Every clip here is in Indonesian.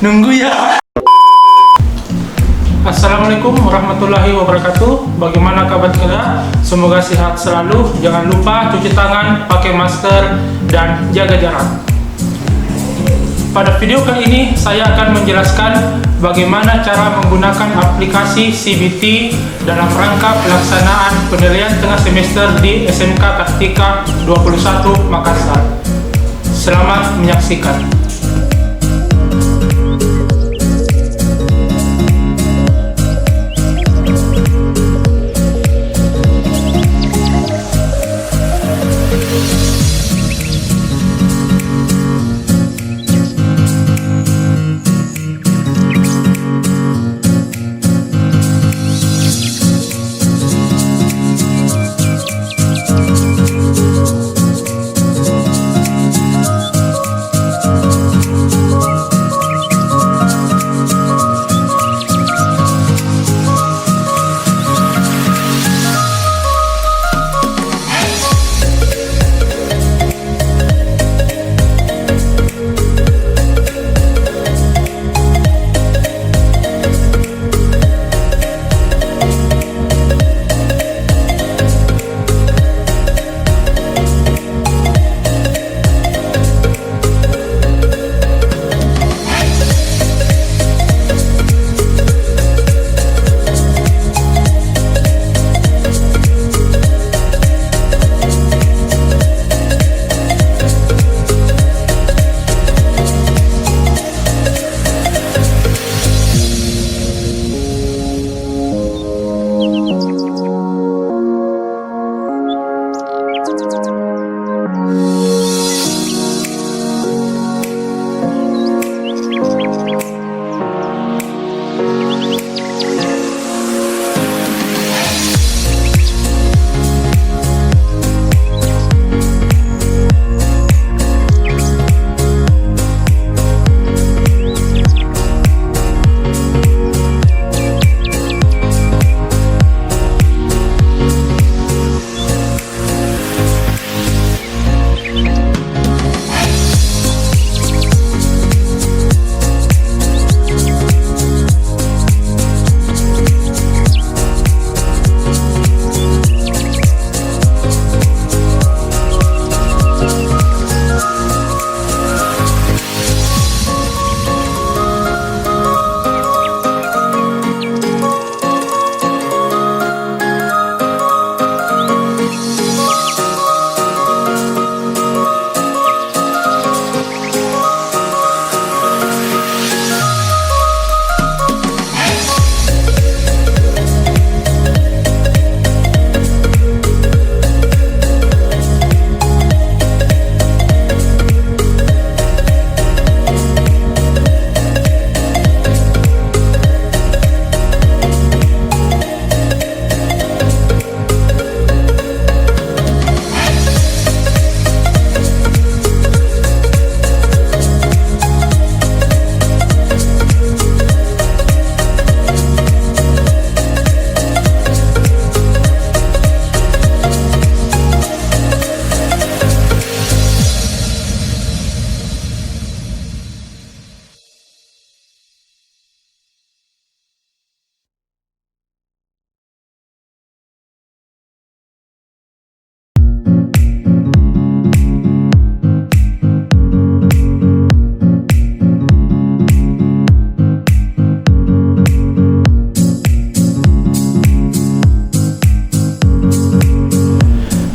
Nunggu ya. Assalamualaikum warahmatullahi wabarakatuh. Bagaimana kabar kita? Semoga sehat selalu. Jangan lupa cuci tangan, pakai masker, dan jaga jarak. Pada video kali ini saya akan menjelaskan bagaimana cara menggunakan aplikasi Cbt dalam rangka pelaksanaan penilaian tengah semester di SMK Kartika 21 Makassar. Selamat menyaksikan.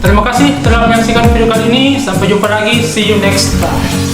Terima kasih telah menyaksikan video kali ini. Sampai jumpa lagi. See you next time.